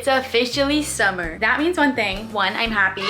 it's officially summer. That means one thing. One, I'm happy.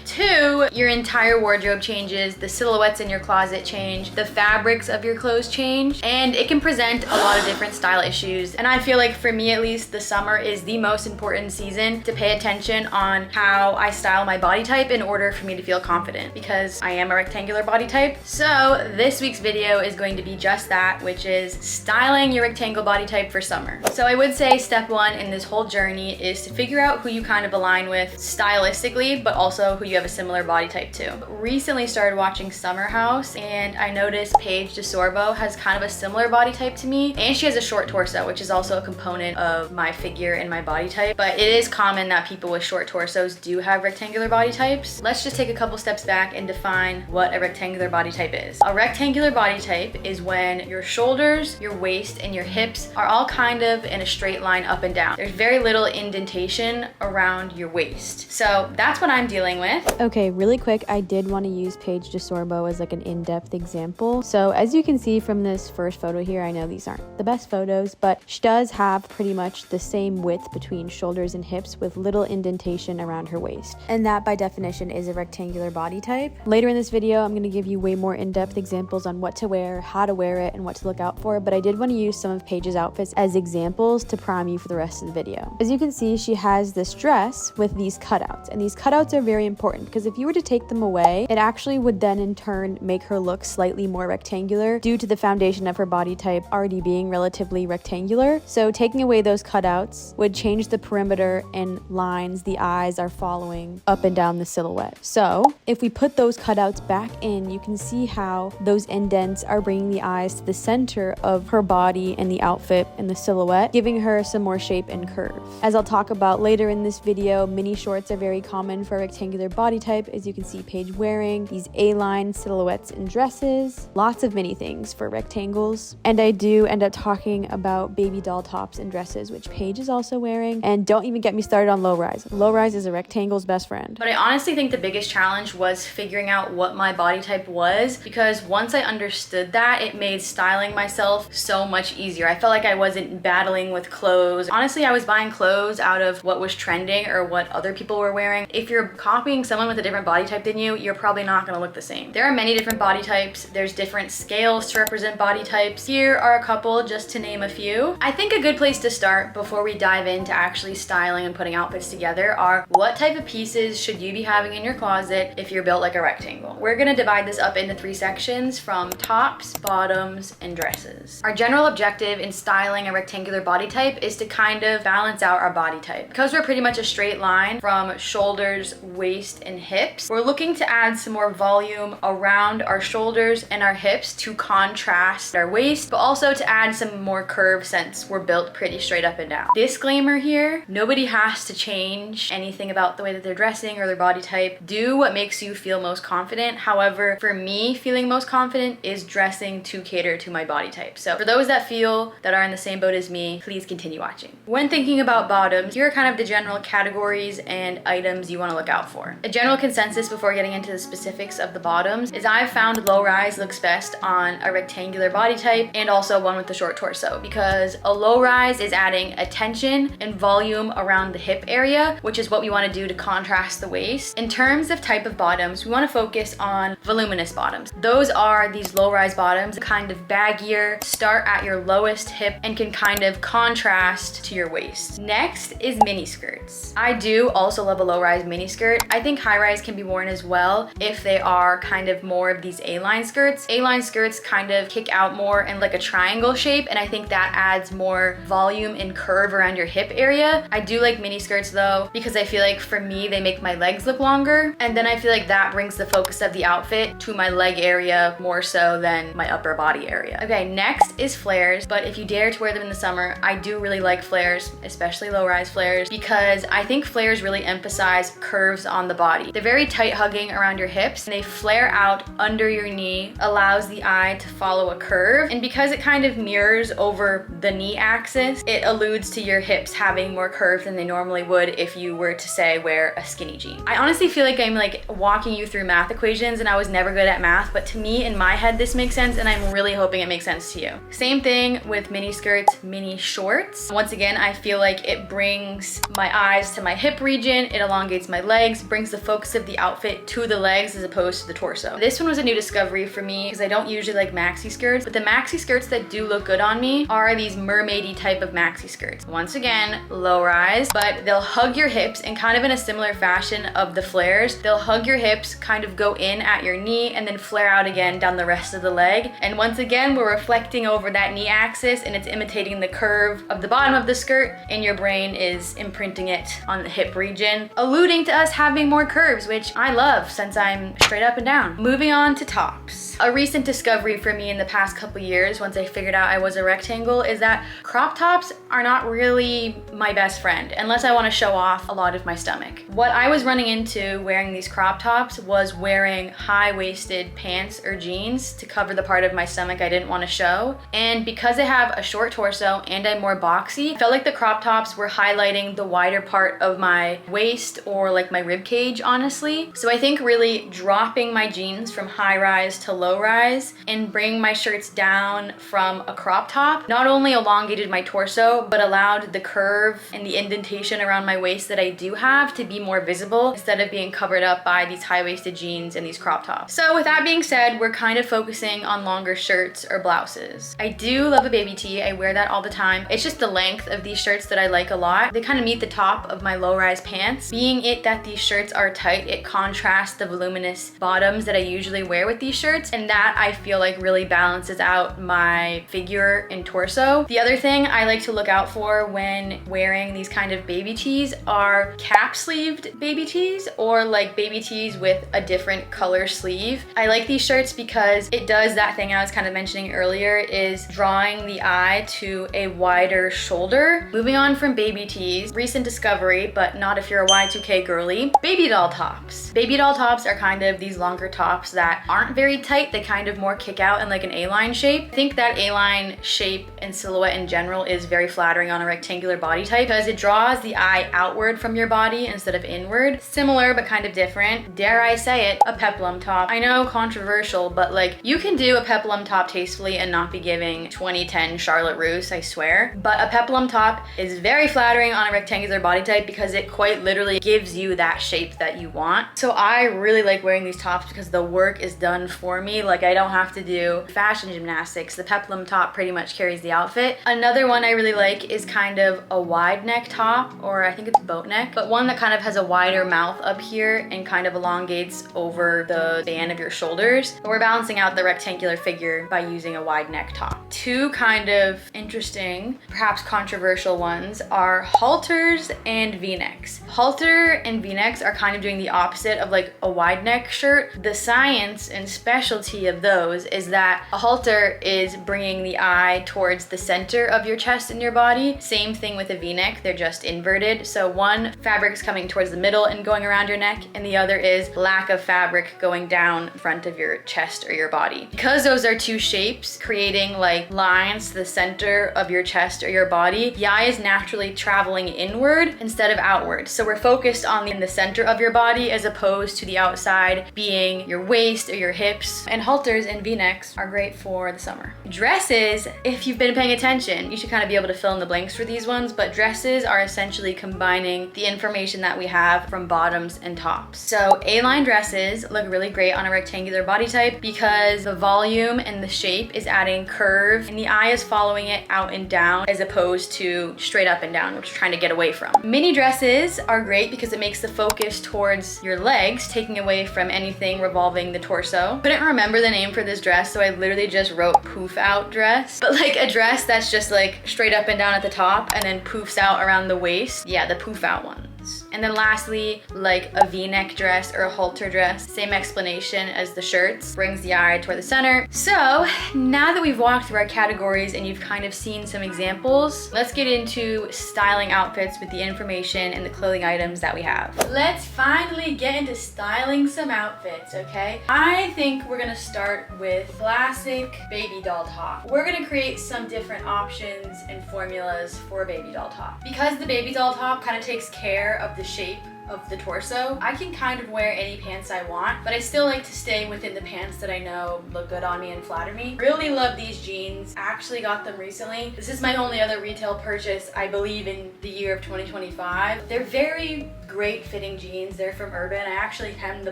Two, your entire wardrobe changes, the silhouettes in your closet change, the fabrics of your clothes change, and it can present a lot of different style issues. And I feel like for me at least, the summer is the most important season to pay attention on how I style my body type in order for me to feel confident, because I am a rectangular body type. So this week's video is going to be just that, which is styling your rectangle body type for summer. So I would say step one in this whole journey is to figure out who you kind of align with stylistically, but also who you have a similar body type to. Recently started watching Summer House, and I noticed Paige DeSorbo has kind of a similar body type to me, and she has a short torso, which is also a component of my figure and my body type. But it is common that people with short torsos do have rectangular body types. Let's just take a couple steps back and define what a rectangular body type is. A rectangular body type is when your shoulders, your waist, and your hips are all kind of in a straight line up and down. There's very little indentation around your waist. So that's what I'm dealing with. Okay, really quick, I did want to use Paige DeSorbo as like an in-depth example. So as you can see from this first photo here, I know these aren't the best photos, but she does have pretty much the same width between shoulders and hips with little indentation around her waist. And that by definition is a rectangular body type. Later in this video, I'm going to give you way more in-depth examples on what to wear, how to wear it, and what to look out for, but I did want to use some of Paige's outfits as examples to prime you for the rest of the video. As you can see, she has this dress with these cutouts, and these cutouts are very important because if you were to take them away, it actually would then in turn make her look slightly more rectangular due to the foundation of her body type already being relatively rectangular. So taking away those cutouts would change the perimeter and lines the eyes are following up and down the silhouette. So if we put those cutouts back in, you can see how those indents are bringing the eyes to the center of her body and the outfit and the silhouette, giving her some more shape and curve. As I'll talk about later in this video, mini shorts are very common for a rectangular body type, as you can see Paige wearing these A-line silhouettes and dresses, lots of mini things for rectangles. And I do end up talking about baby doll tops and dresses, which Paige is also wearing. And don't even get me started on low rise. Low rise is a rectangle's best friend. But I honestly think the biggest challenge was figuring out what my body type was, because once I understood that, it made styling myself so much easier. I felt like I wasn't battling with clothes. Honestly, I was buying clothes out of what was trending or what other people were wearing. If you're copying someone with a different body type than you, you're probably not gonna look the same. There are many different body types. There's different scales to represent body types. Here are a couple just to name a few. I think a good place to start before we dive into actually styling and putting outfits together are what type of pieces should you be having in your closet if you're built like a rectangle. We're gonna divide this up into 3 sections from tops, bottoms, and dresses. Our general objective in styling a rectangular body type is to kind of balance out our body type. Because we're pretty much a straight line from shoulders, waist, and hips, we're looking to add some more volume around our shoulders and our hips to contrast our waist, but also to add some more curve since we're built pretty straight up and down. Disclaimer here, nobody has to change anything about the way that they're dressing or their body type. Do what makes you feel most confident. However, for me, feeling most confident is dressing to cater to my body type. So for those that feel that are in the same boat as me, please continue watching. When thinking about bottoms, here are kind of the general categories and items you want to look out for. A general consensus before getting into the specifics of the bottoms is I've found low rise looks best on a rectangular body type and also one with a short torso, because a low rise is adding attention and volume around the hip area, which is what we want to do to contrast the waist. In terms of type of bottoms, we want to focus on voluminous bottoms. Those are these low rise bottoms, kind of baggier, start at your lowest hip and can kind of contrast to your waist. Next is mini skirts. I do also love a low rise mini skirt. I think high rise can be worn as well if they are kind of more of these A-line skirts. A-line skirts kind of kick out more in like a triangle shape, and I think that adds more volume and curve around your hip area. I do like mini skirts though, because I feel like for me, they make my legs look longer, and then I feel like that brings the focus of the outfit to my leg area more so than my upper body area. Okay, next is flares, but if you dare to wear them in the summer, I do really like flares, especially low-rise flares, because I think flares really emphasize curves on the body. They're very tight hugging around your hips, and they flare out under your knee, allows the eye to follow a curve, and because it kind of mirrors over the knee axis, it alludes to your hips having more curve than they normally would if you were to say wear a skinny jean. I honestly feel like I'm like walking you through math equations, and I was never good at math, but to me in my head this makes sense, and I'm really hoping it makes sense to you. Same thing with mini skirts, mini shorts. Once again, I feel like it It brings my eyes to my hip region, it elongates my legs, brings the focus of the outfit to the legs as opposed to the torso. This one was a new discovery for me because I don't usually like maxi skirts, but the maxi skirts that do look good on me are these mermaidy type of maxi skirts. Once again, low rise, but they'll hug your hips and kind of in a similar fashion of the flares. They'll hug your hips, kind of go in at your knee and then flare out again down the rest of the leg. And once again, we're reflecting over that knee axis and it's imitating the curve of the bottom of the skirt, and your brain is imprinting it on the hip region, alluding to us having more curves, which I love since I'm straight up and down. Moving on to tops. A recent discovery for me in the past couple years, once I figured out I was a rectangle, is that crop tops are not really my best friend unless I want to show off a lot of my stomach. What I was running into wearing these crop tops was wearing high-waisted pants or jeans to cover the part of my stomach I didn't want to show. And because I have a short torso and I'm more boxy, I felt like the crop tops were highlighting the wider part of my waist or like my rib cage, honestly. So I think really dropping my jeans from high rise to low rise and bringing my shirts down from a crop top not only elongated my torso, but allowed the curve and the indentation around my waist that I do have to be more visible instead of being covered up by these high-waisted jeans and these crop tops. So with that being said, we're kind of focusing on longer shirts or blouses. I do love a baby tee. I wear that all the time. It's just the length of these shirts that I like a lot. They kind of meet the top of my low-rise pants. Being it that these shirts are tight, it contrasts the voluminous bottoms that I usually wear with these shirts, and that I feel like really balances out my figure and torso. The other thing I like to look out for when wearing these kind of baby tees are cap-sleeved baby tees or like baby tees with a different color sleeve. I like these shirts because it does that thing I was kind of mentioning earlier, is drawing the eye to a wider shoulder. Moving on from baby tees, recent discovery, but not if you're a Y2K girly, baby doll tops. Baby doll tops are kind of these longer tops that aren't very tight. They kind of more kick out in like an A-line shape. I think that A-line shape and silhouette in general is very flattering on a rectangular body type because it draws the eye outward from your body instead of inward. Similar but kind of different. Dare I say it, a peplum top. I know, controversial, but like you can do a peplum top tastefully and not be giving 2010 Charlotte Russe, I swear. But a peplum top is very flattering on a rectangular body type because it quite literally gives you that shape that you want. So I really like wearing these tops because the work is done for me. Like I don't have to do fashion gymnastics. The peplum top pretty much carries the outfit. Another one I really like is kind of a wide neck top, or I think it's boat neck, but one that kind of has a wider mouth up here and kind of elongates over the span of your shoulders. But we're balancing out the rectangular figure by using a wide neck top. Two kind of interesting, perhaps controversial ones are halters and v-necks. Halter and v-necks are kind of doing the opposite of like a wide neck shirt. The science and specialty of those is that a halter is bringing the eye towards the center of your chest and your body. Same thing with a v-neck, they're just inverted. So one fabric is coming towards the middle and going around your neck, and the other is lack of fabric going down front of your chest or your body. Because those are two shapes creating like lines to the center of your chest or your body, the eye is naturally traveling inward instead of outward. So we're focused on in the center of your body as opposed to the outside being your waist or your hips. And halters and v-necks are great for the summer. Dresses, if you've been paying attention, you should kind of be able to fill in the blanks for these ones, but dresses are essentially combining the information that we have from bottoms and tops. So A-line dresses look really great on a rectangular body type because the volume and the shape is adding curve and the eye is following it out and down as opposed to straight up and down, which we're trying to get away from. Mini dresses are great because it makes the focus towards your legs, taking away from anything revolving the torso. Couldn't remember the name for this dress, so I literally just wrote poof out dress. But like a dress that's just like straight up and down at the top and then poofs out around the waist. Yeah, the poof out ones. And then lastly, like a v-neck dress or a halter dress, same explanation as the shirts, brings the eye toward the center. So now that we've walked through our categories and you've kind of seen some examples, let's get into styling outfits with the information and the clothing items that we have. Let's finally get into styling some outfits, okay? I think we're gonna start with classic baby doll top. We're gonna create some different options and formulas for a baby doll top. Because the baby doll top kind of takes care of the shape of the torso. I can kind of wear any pants I want, but I still like to stay within the pants that I know look good on me and flatter me. Really love these jeans. I actually got them recently. This is my only other retail purchase, I believe, in the year of 2025. They're very great fitting jeans. They're from Urban. I actually hemmed the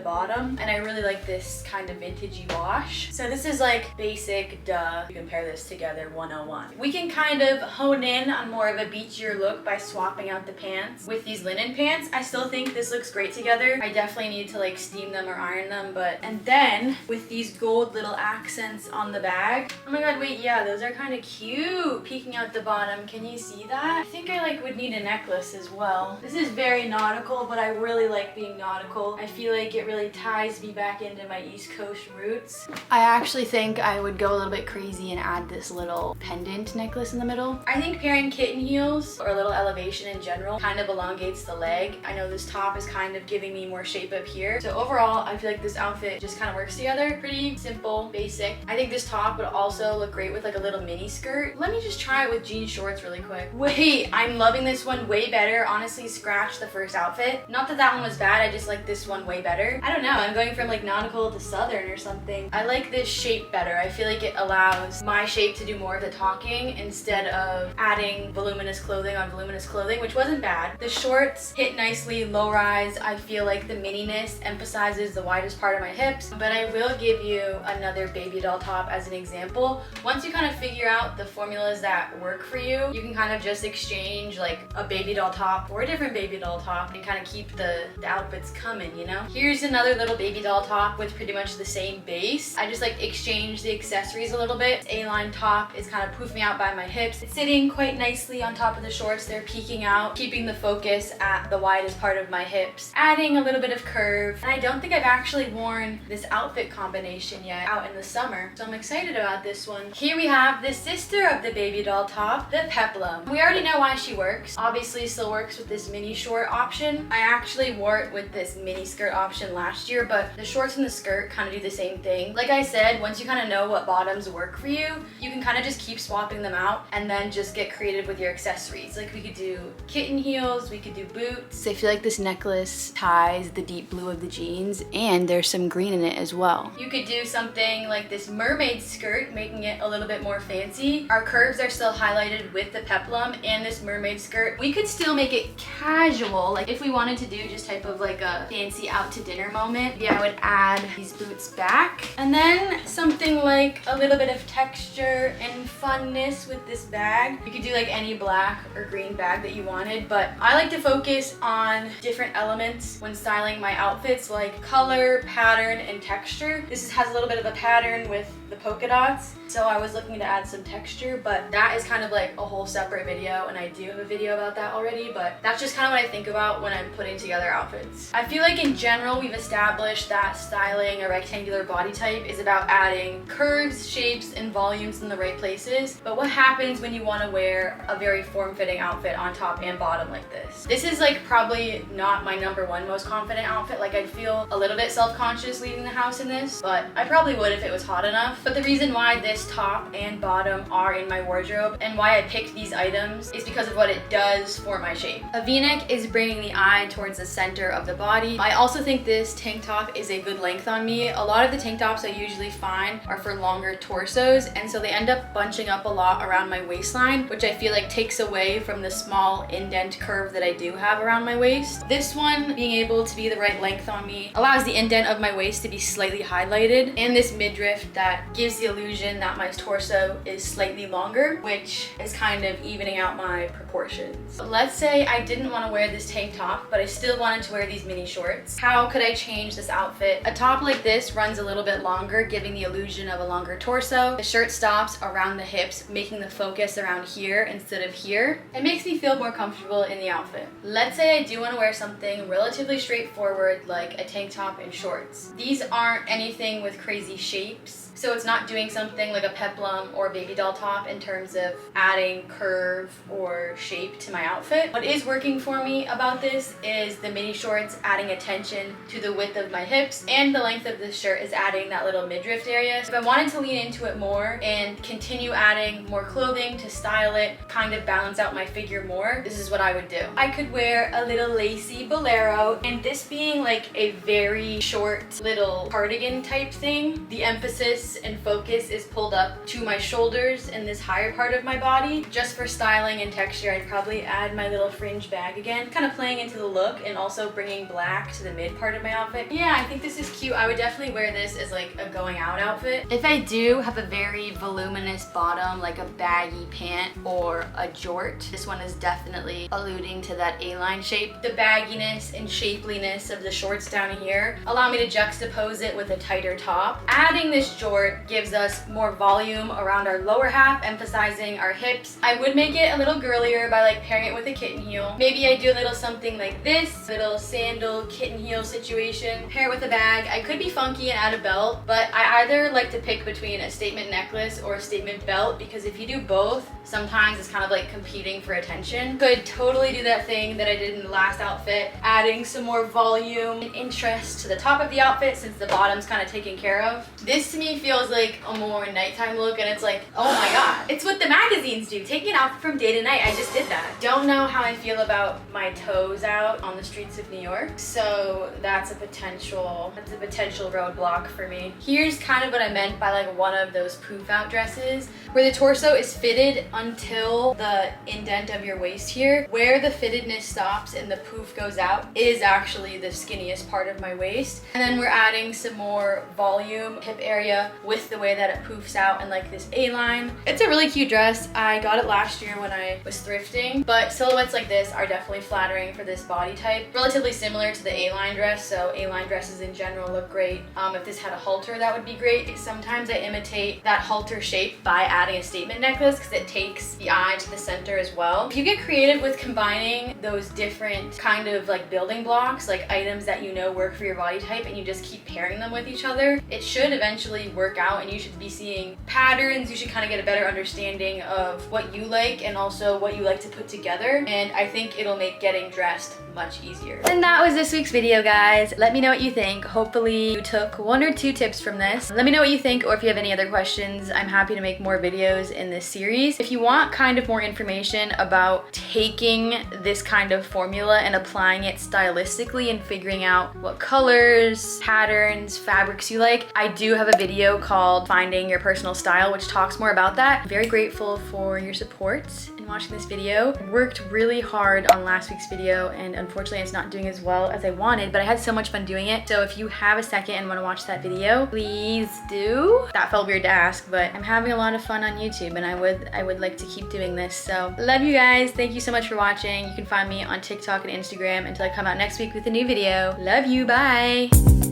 bottom, and I really like this kind of vintagey wash. So this is like basic, duh. You can pair this together 101. We can kind of hone in on more of a beachier look by swapping out the pants with these linen pants. I still think this looks great together. I definitely need to like steam them or iron them, and then with these gold little accents on the bag. Oh my god, wait, yeah, those are kind of cute. Peeking out the bottom. Can you see that? I think I like would need a necklace as well. This is very nautical, but I really like being nautical. I feel like it really ties me back into my East Coast roots. I actually think I would go a little bit crazy and add this little pendant necklace in the middle. I think pairing kitten heels or a little elevation in general kind of elongates the leg. I know this top is kind of giving me more shape up here. So overall, I feel like this outfit just kind of works together. Pretty simple, basic. I think this top would also look great with like a little mini skirt. Let me just try it with jean shorts really quick. Wait, I'm loving this one way better. Honestly, scratch the first outfit. Not that that one was bad, I just like this one way better. I don't know, I'm going from like nautical to southern or something. I like this shape better. I feel like it allows my shape to do more of the talking instead of adding voluminous clothing on voluminous clothing, which wasn't bad. The shorts hit nicely, low rise. I feel like the mininess emphasizes the widest part of my hips, but I will give you another baby doll top as an example. Once you kind of figure out the formulas that work for you, you can kind of just exchange like a baby doll top or a different baby doll top and kind of keep the outfits coming, you know? Here's another little baby doll top with pretty much the same base. I just like exchange the accessories a little bit. A-line top is kind of poofing out by my hips. It's sitting quite nicely on top of the shorts. They're peeking out, keeping the focus at the widest part of my hips, adding a little bit of curve. And I don't think I've actually worn this outfit combination yet out in the summer, so I'm excited about this one. Here we have the sister of the baby doll top, the peplum. We already know why she works. Obviously still works with this mini short option. I actually wore it with this mini skirt option last year, but the shorts and the skirt kind of do the same thing. Like I said, once you kind of know what bottoms work for you, you can kind of just keep swapping them out and then just get creative with your accessories. Like we could do kitten heels, we could do boots. I feel like this necklace ties the deep blue of the jeans, and there's some green in it as well. You could do something like this mermaid skirt, making it a little bit more fancy. Our curves are still highlighted with the peplum and this mermaid skirt. We could still make it casual, like if we wanted to do just type of like a fancy out to dinner moment. Yeah, I would add these boots back, and then something like a little bit of texture and funness with this bag. You could do like any black or green bag that you wanted, but I like to focus on different elements when styling my outfits, like color, pattern, and texture. This has a little bit of a pattern with the polka dots, so I was looking to add some texture, but that is kind of like a whole separate video, and I do have a video about that already, but that's just kind of what I think about when I'm putting together outfits. I feel like in general we've established that styling a rectangular body type is about adding curves, shapes, and volumes in the right places, but what happens when you want to wear a very form-fitting outfit on top and bottom like this? This is like probably not my #1 most confident outfit. Like I'd feel a little bit self-conscious leaving the house in this, but I probably would if it was hot enough. But the reason why this top and bottom are in my wardrobe and why I picked these items is because of what it does for my shape. A V-neck is bringing the eye towards the center of the body. I also think this tank top is a good length on me. A lot of the tank tops I usually find are for longer torsos, and so they end up bunching up a lot around my waistline, which I feel like takes away from the small indent curve that I do have around my waist. This one, being able to be the right length on me, allows the indent of my waist to be slightly highlighted, and this midriff that gives the illusion that my torso is slightly longer, which is kind of evening out my proportions. Let's say I didn't want to wear this tank top, but I still wanted to wear these mini shorts. How could I change this outfit? A top like this runs a little bit longer, giving the illusion of a longer torso. The shirt stops around the hips, making the focus around here instead of here. It makes me feel more comfortable in the outfit. Let's say I do want to wear something relatively straightforward like a tank top and shorts. These aren't anything with crazy shapes, so it's not doing something like a peplum or baby doll top in terms of adding curve or shape to my outfit. What is working for me about this is the mini shorts adding attention to the width of my hips, and the length of this shirt is adding that little midriff area. If I wanted to lean into it more and continue adding more clothing to style it, kind of balance out my figure more, this is what I would do. I could wear a little lace fleecy bolero, and this being like a very short little cardigan type thing, the emphasis and focus is pulled up to my shoulders and this higher part of my body. Just for styling and texture, I'd probably add my little fringe bag again, kind of playing into the look and also bringing black to the mid part of my outfit. Yeah, I think this is cute. I would definitely wear this as like a going out outfit. If I do have a very voluminous bottom, like a baggy pant or a jort, this one is definitely alluding to that A-line shape. The bagginess and shapeliness of the shorts down here allow me to juxtapose it with a tighter top. Adding this jort gives us more volume around our lower half, emphasizing our hips. I would make it a little girlier by like pairing it with a kitten heel. Maybe I do a little something like this, little sandal kitten heel situation, pair it with a bag. I could be funky and add a belt, but I either like to pick between a statement necklace or a statement belt, because if you do both, sometimes it's kind of like competing for attention. Could totally do that thing that I did in the last outfit, adding some more volume and interest to the top of the outfit since the bottom's kind of taken care of. This to me feels like a more nighttime look, and it's like, oh my god, it's what the magazines do. Taking an outfit from day to night. I just did that. Don't know how I feel about my toes out on the streets of New York, so that's a potential roadblock for me. Here's kind of what I meant by like one of those poof out dresses where the torso is fitted until the indent of your waist here. Where the fittedness stops and the poof goes out is actually the skinniest part of my waist. And then we're adding some more volume hip area with the way that it poofs out and like this A-line. It's a really cute dress. I got it last year when I was thrifting, but silhouettes like this are definitely flattering for this body type. Relatively similar to the A-line dress, so A-line dresses in general look great. If this had a halter, that would be great. Sometimes I imitate that halter shape by adding a statement necklace because it takes the eye to the center as well. If you get creative with combining those different kind of like building blocks, like items that you know work for your body type, and you just keep pairing them with each other, it should eventually work out, and you should be seeing patterns. You should kind of get a better understanding of what you like and also what you like to put together, and I think it'll make getting dressed much easier. And that was this week's video, guys. Let me know what you think. Hopefully you took 1 or 2 tips from this. Let me know what you think, or if you have any other questions. I'm happy to make more videos in this series. If you want kind of more information about taking this kind of formula and applying it stylistically and figuring out what colors, patterns, fabrics you like, I do have a video called Finding Your Personal Style, which talks more about that. I'm very grateful for your support in watching this video. I worked really hard on last week's video, and unfortunately it's not doing as well as I wanted, but I had so much fun doing it. So if you have a second and want to watch that video, please do. That felt weird to ask, but I'm having a lot of fun on YouTube, and I would like to keep doing this. So love you guys. Thank you so much for watching. You can find me on TikTok and Instagram until I come out next week with a new video. Love you. Bye.